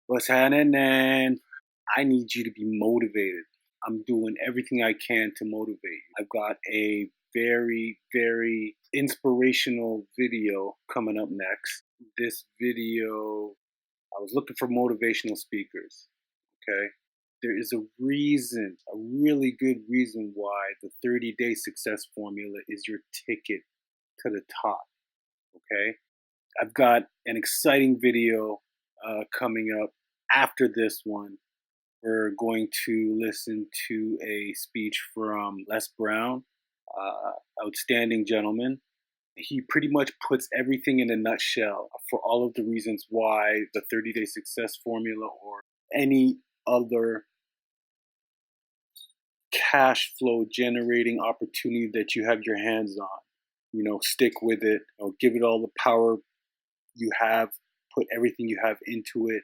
What's happening, man? I need you to be motivated. I'm doing everything I can to motivate you. I've got a very, very inspirational video coming up next. This video, I was looking for motivational speakers, okay? There is a reason, a really good reason why the 30-day success formula is your ticket to the top, okay? I've got an exciting video coming up after this one. We're going to listen to a speech from Les Brown, outstanding gentleman. He pretty much puts everything in a nutshell for all of the reasons why the 30-day success formula or any other cash flow generating opportunity that you have your hands on. Stick with it. Give it all the power you have. Put everything you have into it.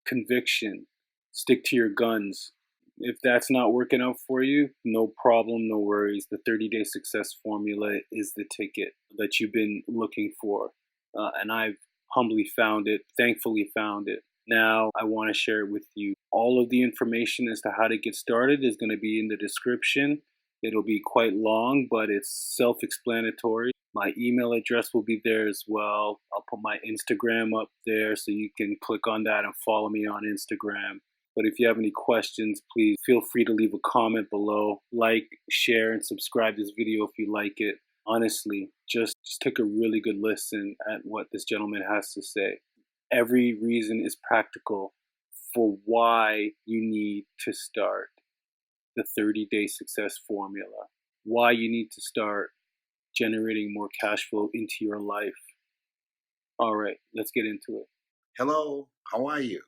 Conviction. Stick to your guns. If that's not working out for you, no problem, no worries. The 30-day success formula is the ticket that you've been looking for. And I've humbly found it, thankfully found it. Now I want to share it with you. All of the information as to how to get started is going to be in the description. It'll be quite long, but it's self-explanatory. My email address will be there as well. I'll put my Instagram up there so you can click on that and follow me on Instagram. But if you have any questions, please feel free to leave a comment below. Like, share, and subscribe this video if you like it. Honestly, just take a really good listen at what this gentleman has to say. Every reason is practical for why you need to start the 30-day success formula. Why you need to start generating more cash flow into your life. All right, let's get into it. Hello, how are you?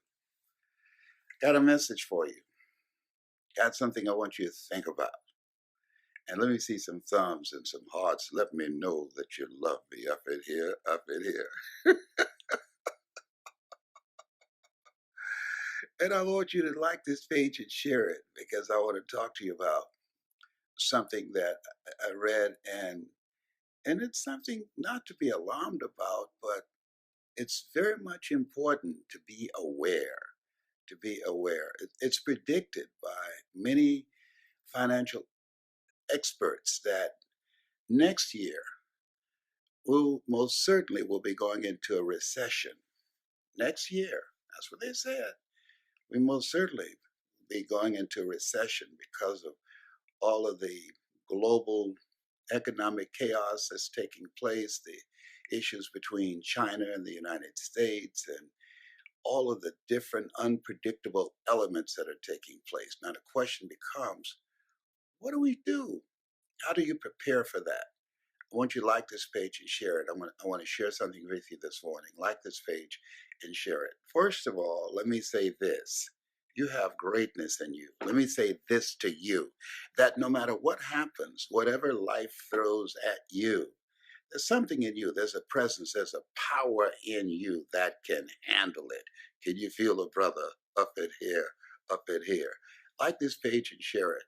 Got a message for you. Got something I want you to think about. And let me see some thumbs and some hearts. Let me know that you love me up in here, up in here. And I want you to like this page and share it because I want to talk to you about something that I read and it's something not to be alarmed about, but it's very much important to be aware. To be aware. It's predicted by many financial experts that next year we'll most certainly will be going into a recession. Next year, that's what they said. We most certainly be going into a recession because of all of the global economic chaos that's taking place, the issues between China and the United States, and all of the different unpredictable elements that are taking place. Now, the question becomes, what do we do? How do you prepare for that? I want you to like this page and share it. I want to share something with you this morning. Like this page and share it. First of all, let me say this. You have greatness in you. Let me say this to you, that no matter what happens, whatever life throws at you, there's something in you. There's a presence. There's a power in you that can handle it. Can you feel a brother up in here, up in here? Like this page and share it.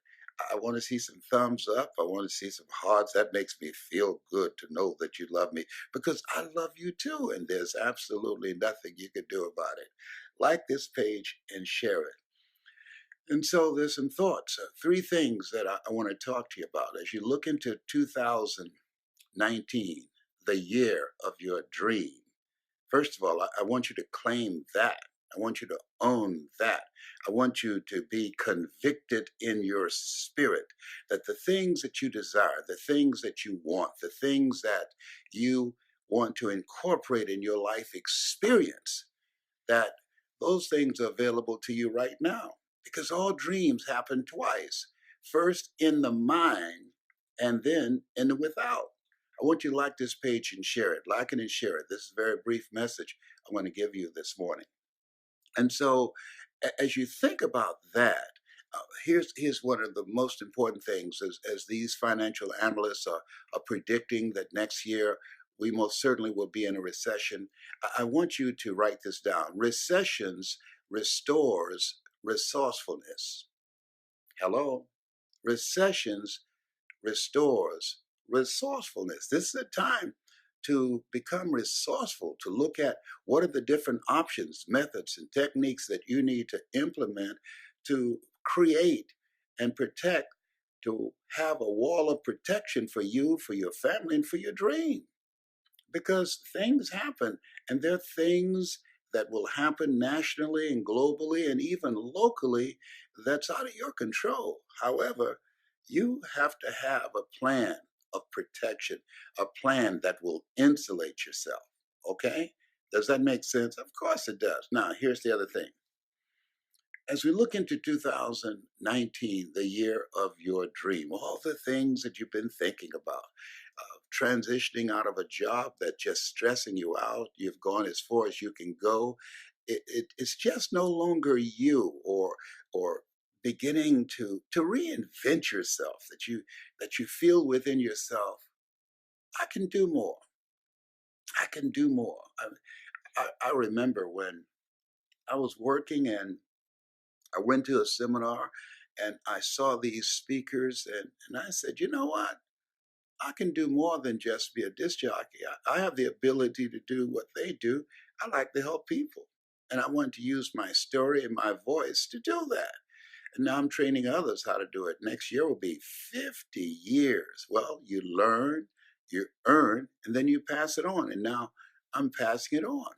I want to see some thumbs up. I want to see some hearts. That makes me feel good to know that you love me because I love you too. And there's absolutely nothing you can do about it. Like this page and share it. And so there's some thoughts, three things that I want to talk to you about as you look into 2019, the year of your dream. First of all, I want you to claim that. I want you to own that. I want you to be convicted in your spirit that the things that you desire, the things that you want, the things that you want to incorporate in your life experience, that those things are available to you right now. Because all dreams happen twice. First in the mind and then in the without. I want you to like this page and share it. Like it and share it. This is a very brief message I'm going to give you this morning. And so as you think about that, here's one of the most important things as these financial analysts are predicting that next year we most certainly will be in a recession. I want you to write this down. Recessions restores resourcefulness. Hello? Recessions restores resourcefulness. This is a time to become resourceful, to look at what are the different options, methods, and techniques that you need to implement to create and protect, to have a wall of protection for you, for your family, and for your dream. Because things happen, and there are things that will happen nationally and globally and even locally that's out of your control. However, you have to have a plan of protection, a plan that will insulate yourself. Okay? Does that make sense? Of course it does. Now, here's the other thing. As we look into 2019, the year of your dream, all the things that you've been thinking about, transitioning out of a job that's just stressing you out, you've gone as far as you can go. It's just no longer you, or beginning to reinvent yourself, that you feel within yourself, I can do more. I can do more. I remember when I was working and I went to a seminar and I saw these speakers, and I said, you know what? I can do more than just be a disc jockey. I have the ability to do what they do. I like to help people. And I want to use my story and my voice to do that. And now I'm training others how to do it. Next year will be 50 years. Well, you learn, you earn, and then you pass it on. And now I'm passing it on.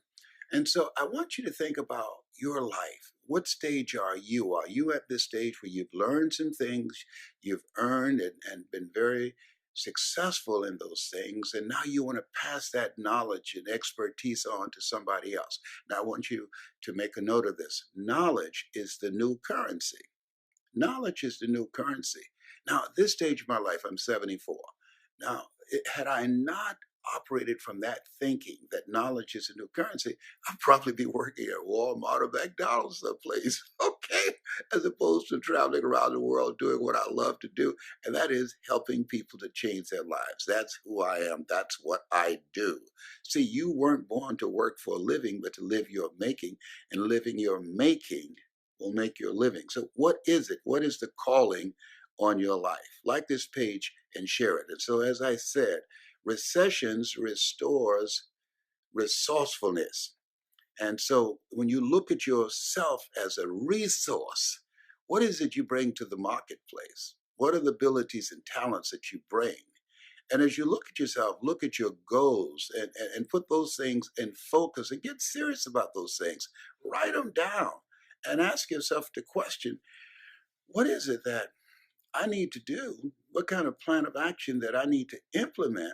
And so I want you to think about your life. What stage are you? Are you at this stage where you've learned some things, you've earned and been very successful in those things, and now you want to pass that knowledge and expertise on to somebody else? Now, I want you to make a note of this. Knowledge is the new currency. Knowledge is the new currency. Now, at this stage of my life, I'm 74. Now, had I not operated from that thinking that knowledge is a new currency, I'd probably be working at Walmart or McDonald's someplace, okay, as opposed to traveling around the world doing what I love to do, and that is helping people to change their lives. That's who I am. That's what I do. See, you weren't born to work for a living, but to live your making, and living your making will make your living. So, what is it? What is the calling on your life? Like this page and share it. And so, as I said, recessions restores resourcefulness. And so, when you look at yourself as a resource, what is it you bring to the marketplace? What are the abilities and talents that you bring? And as you look at yourself, look at your goals, and put those things in focus and get serious about those things. Write them down and ask yourself the question, what is it that I need to do? What kind of plan of action that I need to implement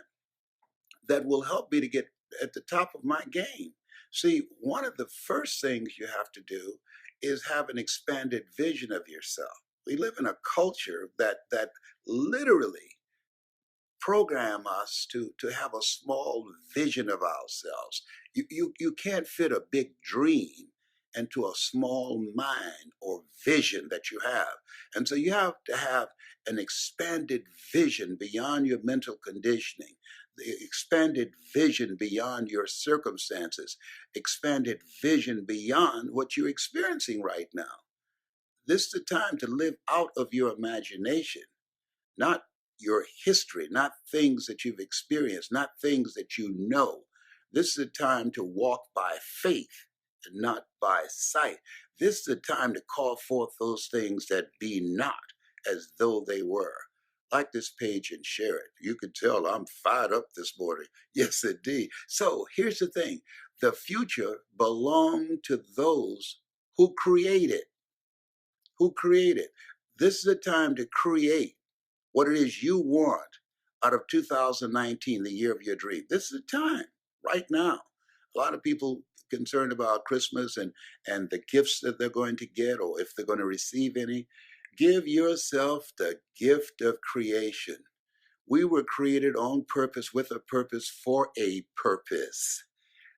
that will help me to get at the top of my game? See, one of the first things you have to do is have an expanded vision of yourself. We live in a culture that literally program us to have a small vision of ourselves. You can't fit a big dream into a small mind or vision that you have. And so you have to have an expanded vision beyond your mental conditioning, the expanded vision beyond your circumstances, expanded vision beyond what you're experiencing right now. This is the time to live out of your imagination, not your history, not things that you've experienced, not things that you know. This is a time to walk by faith and not by sight. This is a time to call forth those things that be not as though they were. Like this page and share it. You can tell I'm fired up this morning. Yes, indeed. So here's the thing, the future belongs to those who create it. Who create it. This is a time to create what it is you want out of 2019, the year of your dream. This is the time, right now. A lot of people concerned about Christmas and the gifts that they're going to get or if they're going to receive any. Give yourself the gift of creation. We were created on purpose, with a purpose, for a purpose.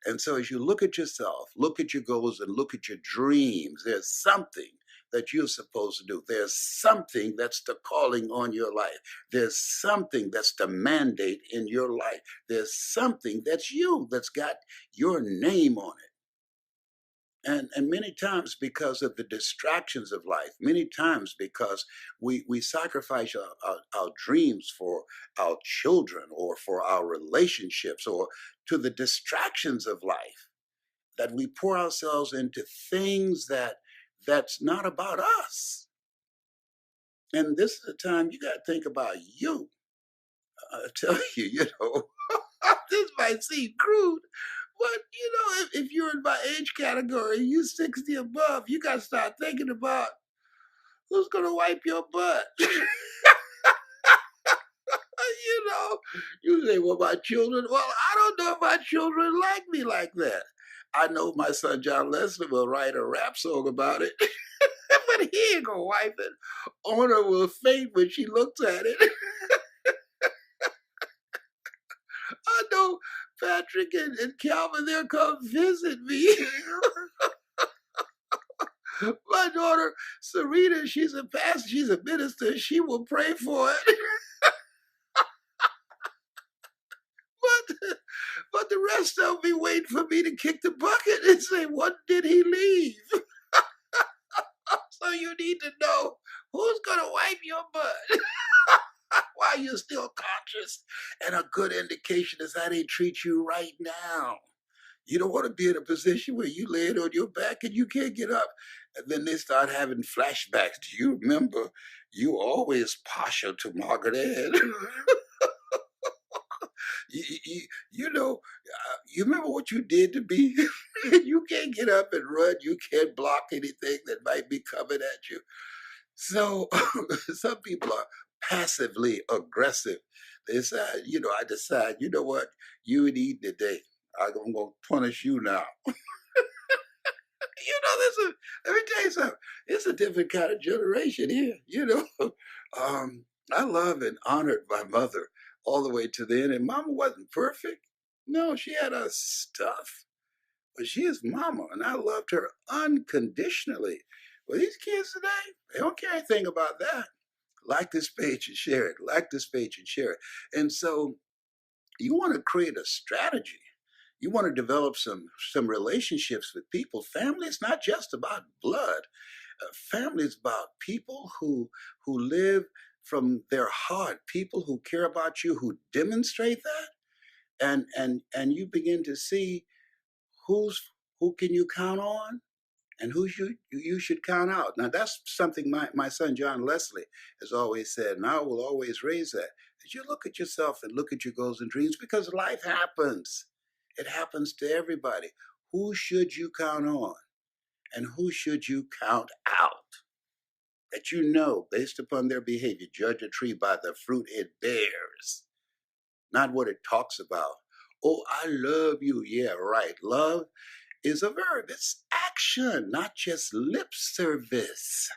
And so as you look at yourself, look at your goals, and look at your dreams, there's something that you're supposed to do. There's something that's the calling on your life. There's something that's the mandate in your life. There's something that's you, that's got your name on it. And many times because of the distractions of life, many times because we sacrifice our dreams for our children or for our relationships or to the distractions of life, that we pour ourselves into things that's not about us. And this is the time you got to think about you. I tell you, this might seem crude, but if you're in my age category, you 60 above, you got to start thinking about who's going to wipe your butt. you know, you say, well, my children, well, I don't know if my children like me like that. I know my son John Leslie will write a rap song about it, but he ain't gonna wipe it. Honor will faint when she looks at it. I know Patrick and Calvin, they'll come visit me. My daughter Serena, she's a pastor, she's a minister, she will pray for it. but but the rest of them be waiting for me to kick the bucket and say, what did he leave? So you need to know who's gonna wipe your butt while you're still conscious. And a good indication is how they treat you right now. You don't want to be in a position where you laying on your back and you can't get up. And then they start having flashbacks. Do you remember you always partial to Margaret Ann? You remember what you did to me? You can't get up and run. You can't block anything that might be coming at you. So some people are passively aggressive. They decide, I decide, you know what? You ain't eating today. I'm going to punish you now. Let me tell you something. It's a different kind of generation here. I love and honored my mother all the way to the end. And mama wasn't perfect. No, she had her stuff, but she is mama, and I loved her unconditionally. Well, these kids today, they don't care anything about that. Like this page and share it. Like this page and share it. And so you want to create a strategy. You want to develop some relationships with people. Family is not just about blood. Family is about people who live from their heart, people who care about you, who demonstrate that, and you begin to see who's who can you count on and who you should count out. Now that's something my son John Leslie has always said, and I will always raise that. That you look at yourself and look at your goals and dreams because life happens. It happens to everybody. Who should you count on? And who should you count out? That based upon their behavior, judge a tree by the fruit it bears, not what it talks about. Oh, I love you. Yeah, right. Love is a verb. It's action, not just lip service.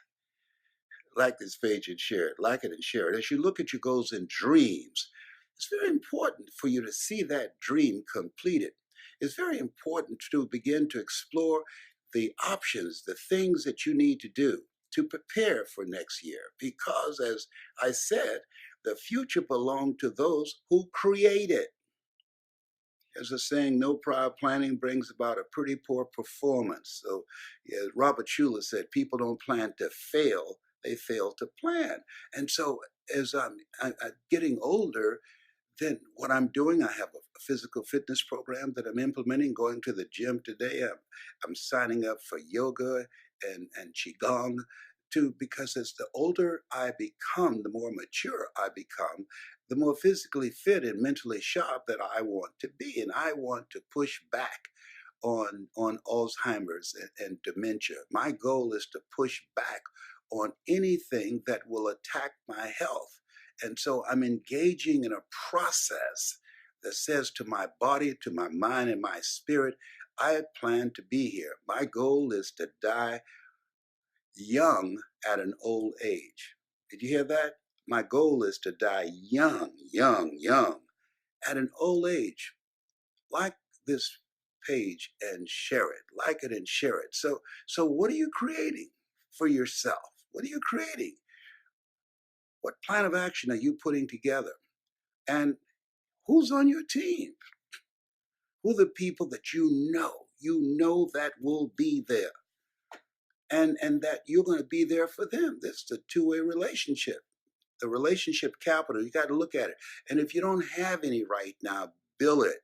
Like this page and share it. Like it and share it. As you look at your goals and dreams, it's very important for you to see that dream completed. It's very important to begin to explore the options, the things that you need to do to prepare for next year. Because, as I said, the future belongs to those who create it. There's a saying, no prior planning brings about a pretty poor performance. So, yeah, Robert Schuller said, people don't plan to fail, they fail to plan. And so, as I'm getting older, then what I'm doing, I have a physical fitness program that I'm implementing, going to the gym today. I'm signing up for yoga and qigong too, because as the older I become, the more mature I become, the more physically fit and mentally sharp that I want to be. And I want to push back on Alzheimer's and dementia. My goal is to push back on anything that will attack my health. And so I'm engaging in a process that says to my body, to my mind, and my spirit, I plan to be here. My goal is to die young at an old age. Did you hear that? My goal is to die young, young, young at an old age. Like this page and share it. Like it and share it. So what are you creating for yourself? What are you creating? What plan of action are you putting together? And who's on your team? Who are the people that you know you know that will be there, and that you're going to be there for them. This is a two-way relationship. The relationship capital, you got to look at it. And if you don't have any right now, build it.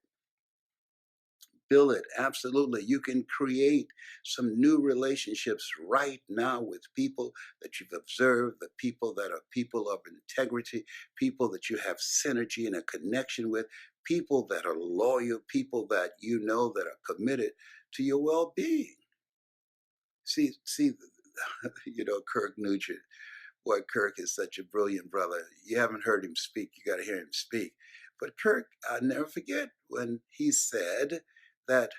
Build it. Absolutely. You can create some new relationships right now with people that you've observed, the people that are people of integrity, people that you have synergy and a connection with, people that are loyal, people that you know that are committed to your well-being. See, Kirk Nugent. Boy, Kirk is such a brilliant brother. You haven't heard him speak, you got to hear him speak. But Kirk, I'll never forget when he said that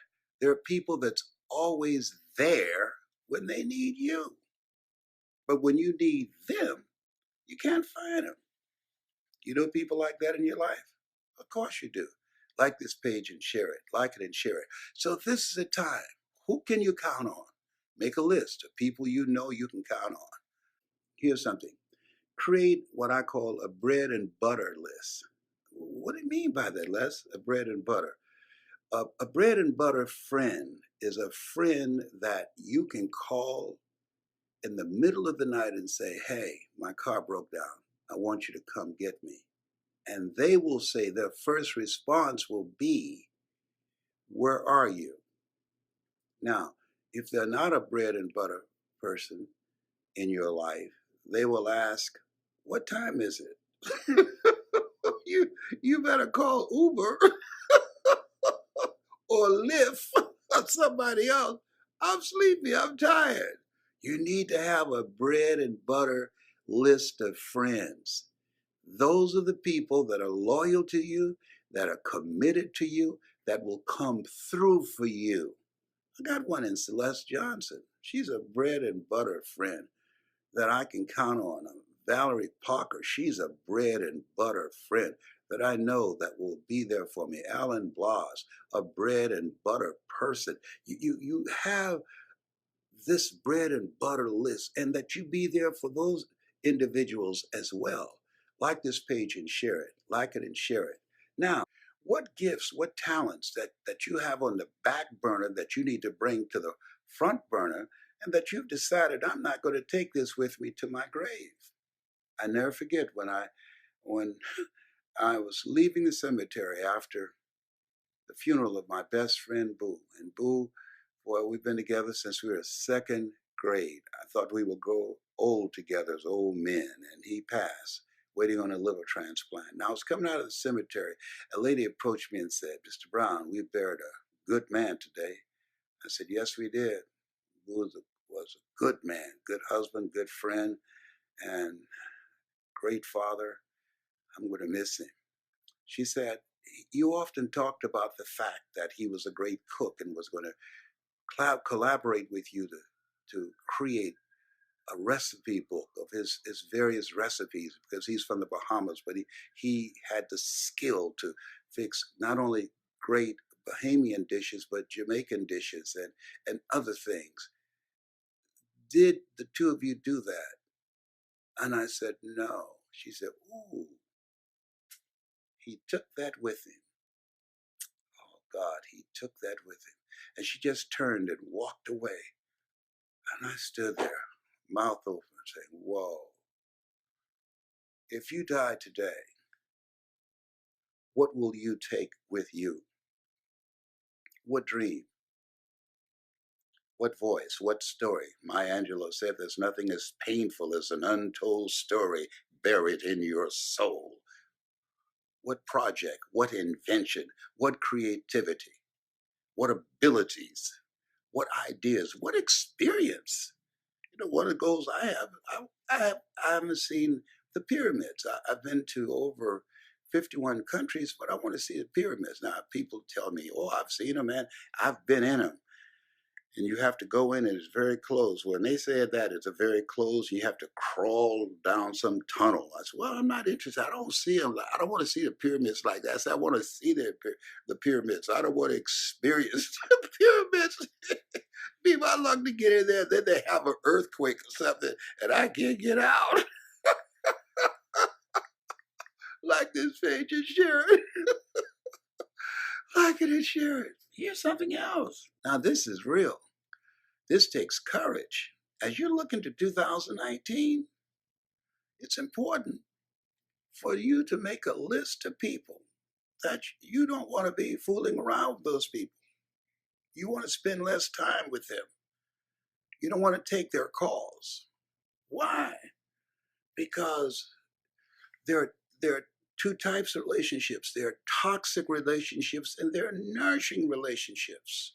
there are people that's always there when they need you. But when you need them, you can't find them. You know people like that in your life? Of course you do. Like this page and share it. Like it and share it. So this is a time. Who can you count on? Make a list of people you know you can count on. Here's something. Create what I call a bread and butter list. What do you mean by that, Les? A bread and butter. A bread and butter friend is a friend that you can call in the middle of the night and say, hey, my car broke down. I want you to come get me. And they will say, their first response will be, where are you? Now, if they're not a bread and butter person in your life, they will ask, what time is it? you better call Uber or Lyft or somebody else. I'm sleepy, I'm tired. You need to have a bread and butter list of friends. Those are the people that are loyal to you, that are committed to you, that will come through for you. I got one in Celeste Johnson. She's a bread and butter friend that I can count on. Valerie Parker, she's a bread and butter friend that I know that will be there for me. Alan Blas, a bread and butter person. You have this bread and butter list, and that you be there for those individuals as well. Like this page and share it. Like it and share it. Now, what gifts, what talents that you have on the back burner that you need to bring to the front burner, and that you've decided, I'm not going to take this with me to my grave. I never forget when I was leaving the cemetery after the funeral of my best friend Boo. And Boo, boy, we've been together since we were second grade. I thought we would grow old together as old men, and he passed, waiting on a liver transplant. Now I was coming out of the cemetery. A lady approached me and said, Mr. Brown, we buried a good man today. I said, yes, we did. Boo was a good man, good husband, good friend, and great father. I'm going to miss him. She said, you often talked about the fact that he was a great cook and was going to collaborate with you to create a recipe book of his various recipes, because he's from the Bahamas, but he had the skill to fix not only great Bahamian dishes, but Jamaican dishes and other things. Did the two of you do that? And I said, no. She said, ooh, he took that with him. Oh God, he took that with him. And she just turned and walked away. And I stood there, mouth open, saying, whoa, if you die today, what will you take with you? What dream? What voice? What story? Maya Angelou said there's nothing as painful as an untold story buried in your soul. What project? What invention? What creativity? What abilities? What ideas? What experience? One of the goals I have, I haven't seen the pyramids. I've been to over 51 countries, but I want to see the pyramids. Now, people tell me, oh, I've seen them, man. I've been in them. And you have to go in, and it's very closed. When they said that it's a very closed, you have to crawl down some tunnel. I said, well, I'm not interested. I don't see them. I don't want to see the pyramids like that. I said, I want to see the pyramids. I don't want to experience the pyramids. Be my luck to get in there. Then they have an earthquake or something, and I can't get out. Like this page and share it. Like it and share it. Here's something else. Now, this is real. This takes courage. As you look into 2019, it's important for you to make a list of people that you don't want to be fooling around with those people. You want to spend less time with them. You don't want to take their calls. Why? Because there are two types of relationships. There are toxic relationships and there are nourishing relationships.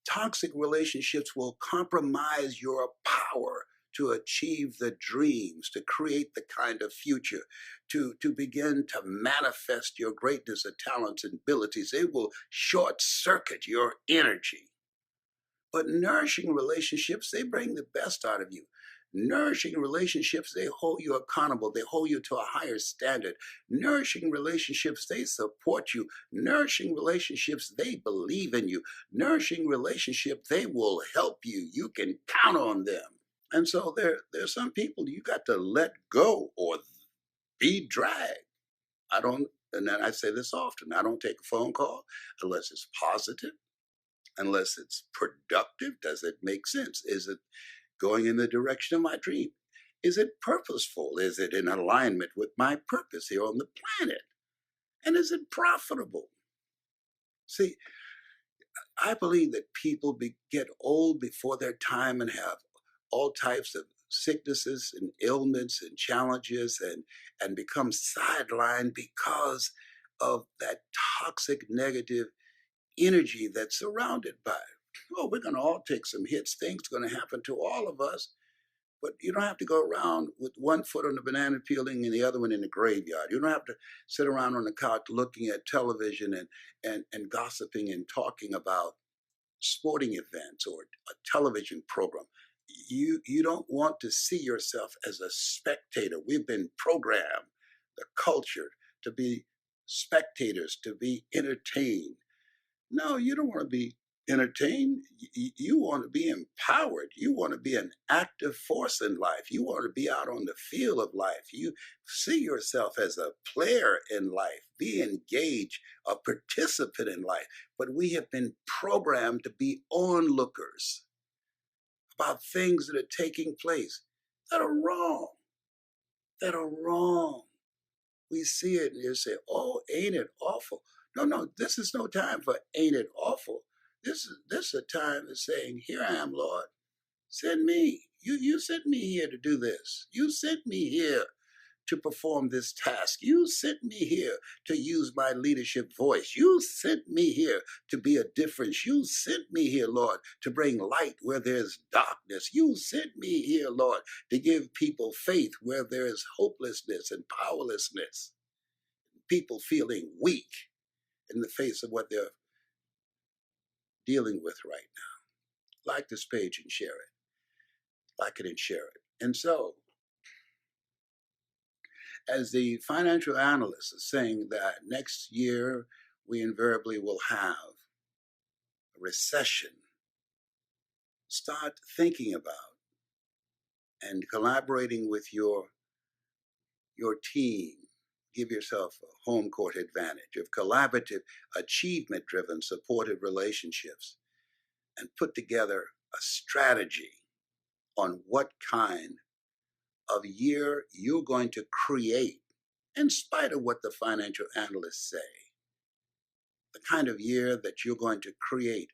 Toxic relationships will compromise your power to achieve the dreams, to create the kind of future, to begin to manifest your greatness of talents and abilities. They will short circuit your energy. But nourishing relationships, they bring the best out of you. Nourishing relationships, they hold you accountable. They hold you to a higher standard. Nourishing relationships, they support you. Nourishing relationships, they believe in you. Nourishing relationships, they will help you. You can count on them. And so there's some people you got to let go or be dragged. I don't, and then I say this often, I don't take a phone call unless it's positive, unless it's productive. Does it make sense? Is it going in the direction of my dream? Is it purposeful? Is it in alignment with my purpose here on the planet? And is it profitable? See, I believe that people get old before their time and have all types of sicknesses and ailments and challenges and become sidelined because of that toxic negative energy that's surrounded by it. Oh, we're going to all take some hits. Things are going to happen to all of us. But you don't have to go around with one foot on the banana peeling and the other one in the graveyard. You don't have to sit around on the couch looking at television and gossiping and talking about sporting events or a television program. You don't want to see yourself as a spectator. We've been programmed, the culture, to be spectators, to be entertained. No, you don't want to be entertained. You want to be empowered. You want to be an active force in life. You want to be out on the field of life. You see yourself as a player in life. Be engaged, a participant in life. But we have been programmed to be onlookers about things that are taking place that are wrong, that are wrong. We see it and you say, oh, ain't it awful? No, no, this is no time for ain't it awful. This is a time of saying, here I am, Lord. Send me. You sent me here to do this. You sent me here to perform this task. You sent me here to use my leadership voice. You sent me here to be a difference. You sent me here, Lord, to bring light where there's darkness. You sent me here, Lord, to give people faith where there is hopelessness and powerlessness. People feeling weak in the face of what they're dealing with right now. Like this page and share it. Like it and share it. And so, as the financial analyst is saying that next year we invariably will have a recession, start thinking about and collaborating with your team. Give yourself a home court advantage of collaborative, achievement driven, supportive relationships and put together a strategy on what kind of year you're going to create, in spite of what the financial analysts say, the kind of year that you're going to create,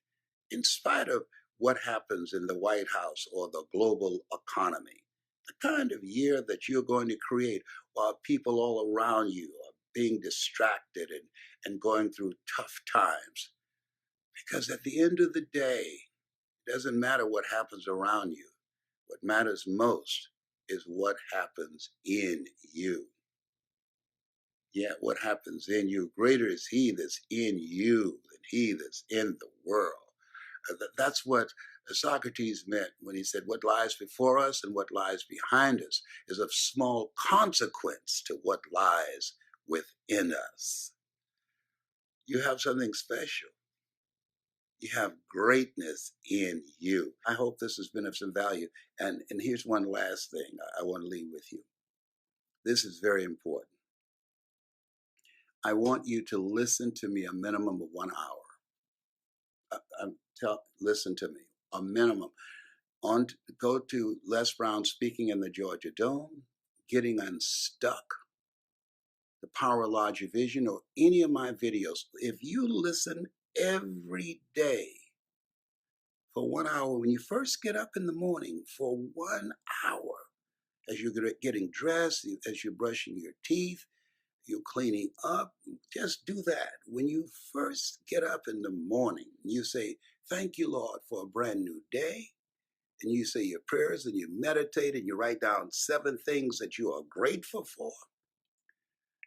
in spite of what happens in the White House or the global economy, the kind of year that you're going to create while people all around you are being distracted and going through tough times. Because at the end of the day, it doesn't matter what happens around you. What matters most is what happens in you. Yeah, what happens in you. Greater is he that's in you than he that's in the world. That's what Socrates meant when he said, what lies before us and what lies behind us is of small consequence to what lies within us. You have something special. You have greatness in you. I hope this has been of some value. And here's one last thing I want to leave with you. This is very important. I want you to listen to me a minimum of 1 hour. Listen to me. A minimum. Go to Les Brown speaking in the Georgia Dome, getting unstuck, the Power Lodge of Vision, or any of my videos. If you listen every day for 1 hour, when you first get up in the morning for 1 hour, as you're getting dressed, as you're brushing your teeth, you're cleaning up, just do that. When you first get up in the morning, you say, "Thank you, Lord, for a brand new day." And you say your prayers and you meditate and you write down 7 things that you are grateful for.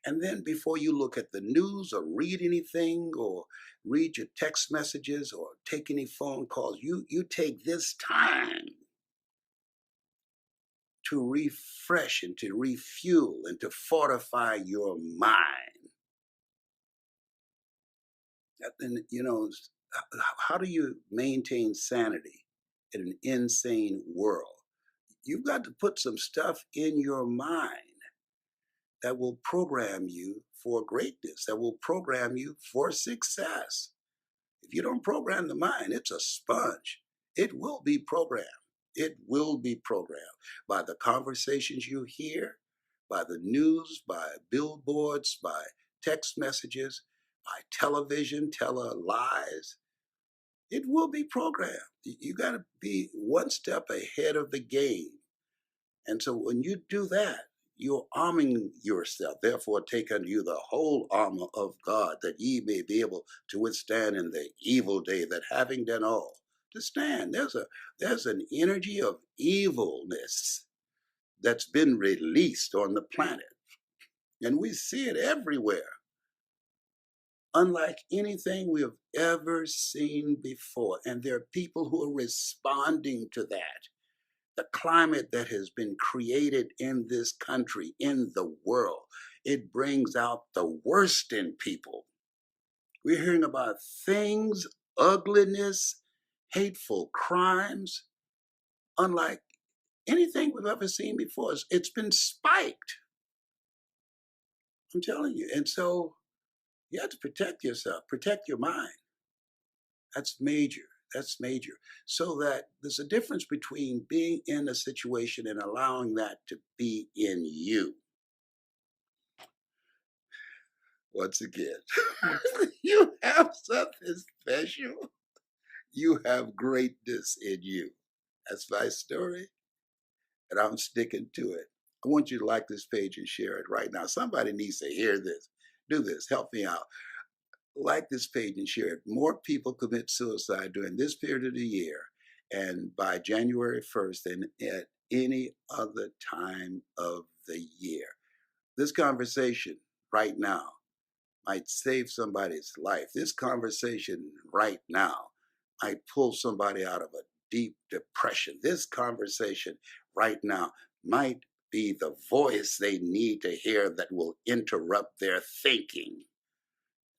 And then before you look at the news or read anything or read your text messages or take any phone calls, you take this time to refresh and to refuel and to fortify your mind. And how do you maintain sanity in an insane world? You've got to put some stuff in your mind that will program you for greatness, that will program you for success. If you don't program the mind, it's a sponge. It will be programmed. It will be programmed by the conversations you hear, by the news, by billboards, by text messages, by television, lies. It will be programmed. You got to be one step ahead of the game. And so when you do that, you're arming yourself. Therefore, take unto you the whole armor of God, that ye may be able to withstand in the evil day, that having done all, to stand. There's an energy of evilness that's been released on the planet. And we see it everywhere, unlike anything we have ever seen before. And there are people who are responding to that. The climate that has been created in this country, in the world, it brings out the worst in people. We're hearing about things, ugliness, hateful crimes, unlike anything we've ever seen before. It's been spiked. I'm telling you. And so you have to protect yourself, protect your mind. That's major. That's major. So that there's a difference between being in a situation and allowing that to be in you. Once again, you have something special. You have greatness in you. That's my story, and I'm sticking to it. I want you to like this page and share it right now. Somebody needs to hear this. Do this. Help me out. Like this page and share it. More people commit suicide during this period of the year and by January 1st than at any other time of the year. This conversation right now might save somebody's life. This conversation right now might pull somebody out of a deep depression. This conversation right now might be the voice they need to hear that will interrupt their thinking.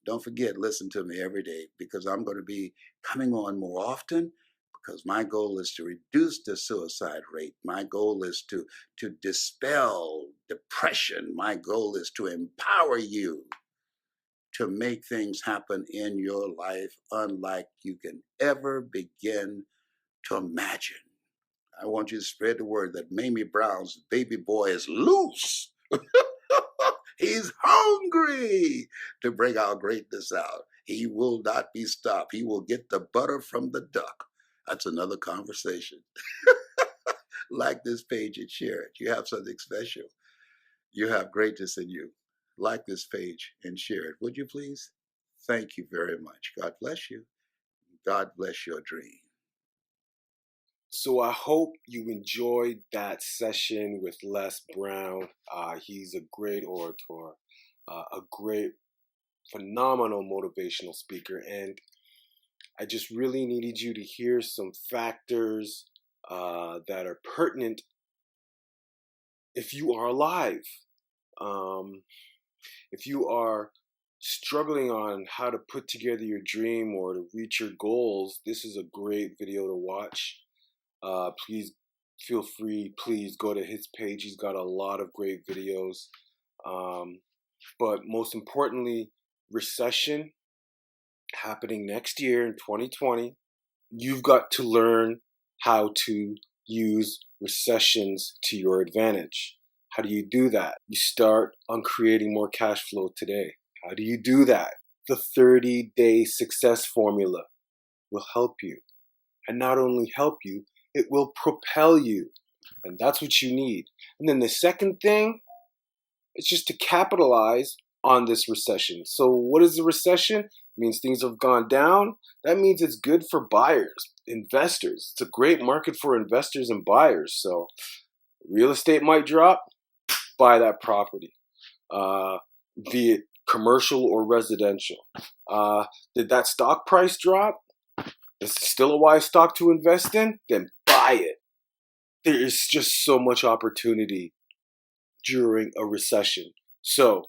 Don't forget, listen to me every day, because I'm going to be coming on more often, because my goal is to reduce the suicide rate. My goal is to dispel depression. My goal is to empower you to make things happen in your life unlike you can ever begin to imagine. I want you to spread the word that Mamie Brown's baby boy is loose. He's hungry to bring our greatness out. He will not be stopped. He will get the butter from the duck. That's another conversation. Like this page and share it. You have something special. You have greatness in you. Like this page and share it. Would you please? Thank you very much. God bless you. God bless your dream. So I hope you enjoyed that session with Les Brown. He's a great orator, a great, phenomenal motivational speaker. And I just really needed you to hear some factors that are pertinent if you are alive. If you are struggling on how to put together your dream or to reach your goals, this is a great video to watch. Please feel free, please go to his page. He's got a lot of great videos. But most importantly, recession happening next year in 2020. You've got to learn how to use recessions to your advantage. How do you do that? You start on creating more cash flow today. How do you do that? The 30-day success formula will help you. And not only help you, it will propel you. And that's what you need. And then the second thing is just to capitalize on this recession. So what is the recession? It means things have gone down. That means it's good for buyers, investors. It's a great market for investors and buyers. So real estate might drop, buy that property, be it commercial or residential. Did that stock price drop? Is it still a wise stock to invest in? Then buy it. There is just so much opportunity during a recession. So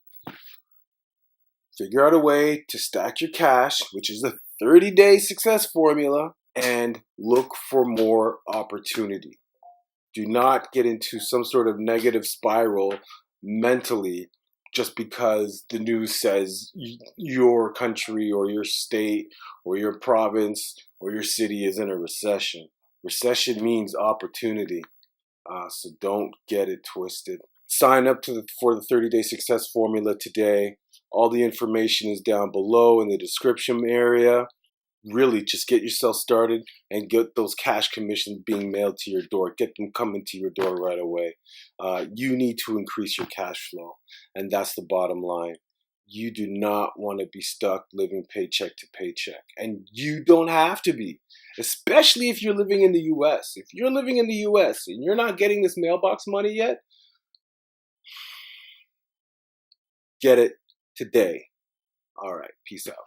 figure out a way to stack your cash, which is the 30-day success formula, and look for more opportunity. Do not get into some sort of negative spiral mentally just because the news says your country or your state or your province or your city is in a recession. Recession means opportunity, so don't get it twisted. Sign up for the 30-day success formula today. All the information is down below in the description area. Really just get yourself started and get those cash commissions being mailed to your door. Get them coming to your door right away. You need to increase your cash flow, and that's the bottom line. You do not want to be stuck living paycheck to paycheck, and you don't have to be, especially if you're living in the US. If you're living in the US and you're not getting this mailbox money yet, get it today. All right, peace out.